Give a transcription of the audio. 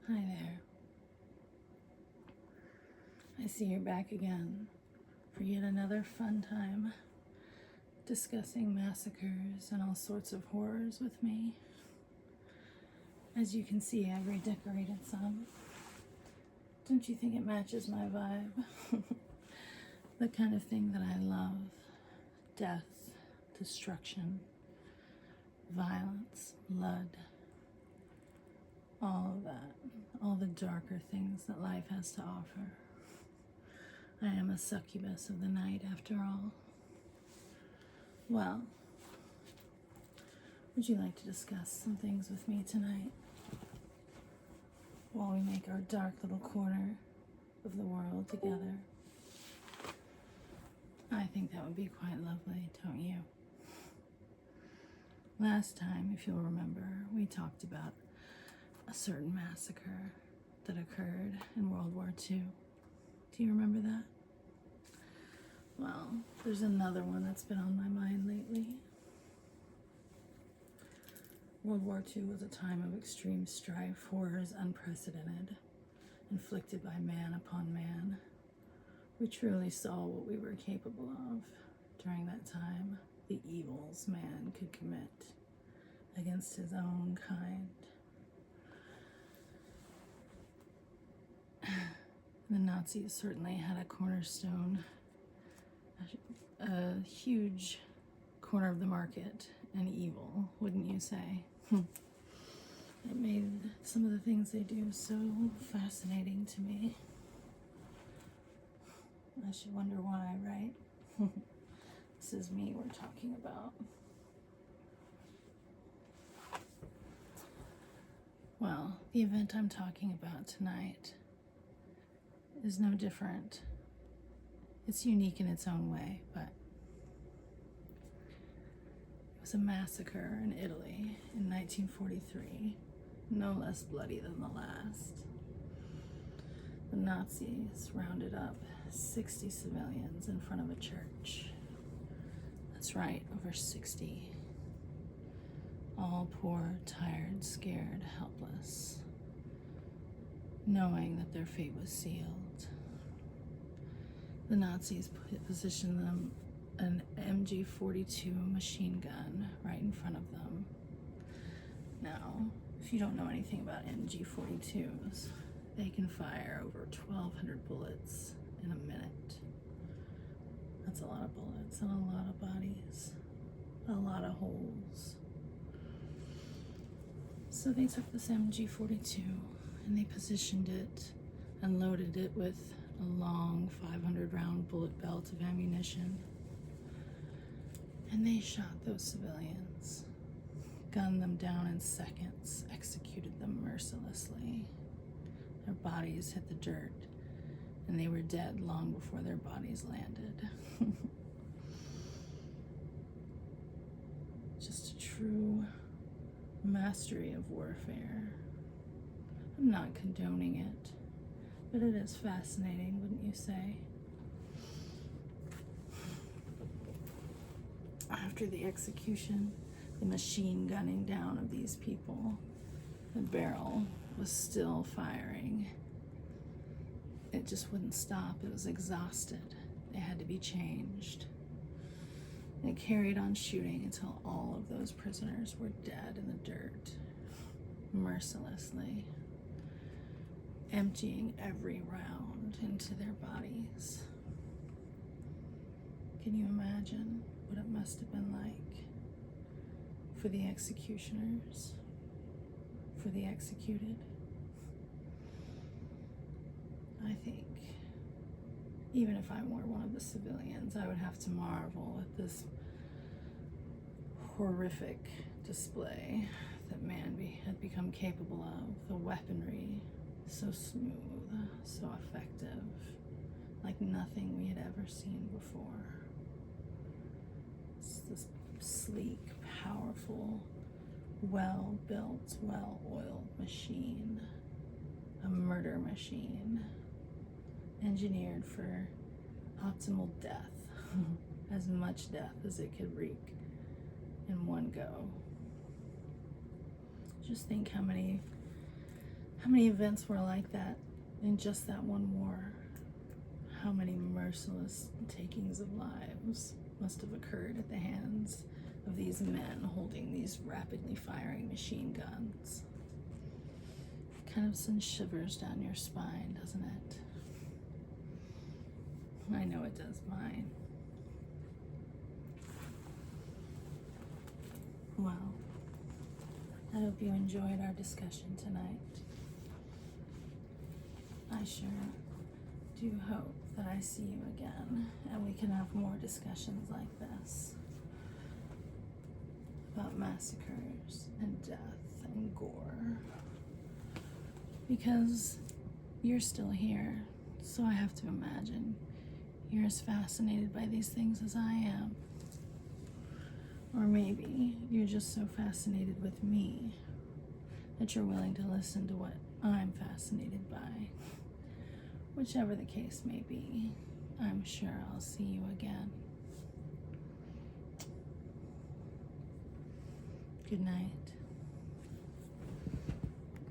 Hi there. I see you're back again for yet another fun time discussing massacres and all sorts of horrors with me. As you can see, I've redecorated some. Don't you think it matches my vibe? The kind of thing that I love. Death, destruction, violence, blood, all of that. All the darker things that life has to offer. I am a succubus of the night, after all. Well, would you like to discuss some things with me tonight? While we make our dark little corner of the world together. I think that would be quite lovely, don't you? Last time, if you'll remember, we talked about a certain massacre that occurred in World War II. Do you remember that? Well, there's another one that's been on my mind lately. World War II was a time of extreme strife, horrors unprecedented, inflicted by man upon man. We truly saw what we were capable of during that time, the evils man could commit against his own kind. The Nazis certainly had a cornerstone, a huge corner of the market in evil, wouldn't you say? It made some of the things they do so fascinating to me. I should wonder why, right? This is me we're talking about. Well, the event I'm talking about tonight is no different. It's unique in its own way, but it was a massacre in Italy in 1943, no less bloody than the last. The Nazis rounded up 60 civilians in front of a church. That's right, over 60. All poor, tired, scared, helpless, knowing that their fate was sealed. The Nazis positioned them an mg42 machine gun right in front of them. Now, if you don't know anything about mg42s, they can fire over 1,200 bullets in a minute. That's a lot of bullets and a lot of bodies, a lot of holes. So they took this mg42 and they positioned it and loaded it with a long 500 round bullet belt of ammunition. And they shot those civilians, gunned them down in seconds, executed them mercilessly. Their bodies hit the dirt, and they were dead long before their bodies landed. Just a true mastery of warfare. I'm not condoning it, but it is fascinating, wouldn't you say? After the execution, the machine gunning down of these people, the barrel was still firing. It just wouldn't stop. It was exhausted. They had to be changed. It carried on shooting until all of those prisoners were dead in the dirt, mercilessly, emptying every round into their bodies. Can you imagine what it must have been like for the executioners, for the executed? I think even if I were one of the civilians, I would have to marvel at this horrific display that man had become capable of. The weaponry, so smooth, so effective, like nothing we had ever seen before. It's this sleek, powerful, well-built, well-oiled machine, a murder machine, engineered for optimal death, as much death as it could wreak in one go. Just think how How many events were like that in just that one war? How many merciless takings of lives must have occurred at the hands of these men holding these rapidly firing machine guns? Kind of sends shivers down your spine, doesn't it? I know it does mine. Well, I hope you enjoyed our discussion tonight. I sure do hope that I see you again and we can have more discussions like this about massacres and death and gore. Because you're still here, so I have to imagine you're as fascinated by these things as I am. Or maybe you're just so fascinated with me that you're willing to listen to what I'm fascinated by. Whichever the case may be, I'm sure I'll see you again. Good night.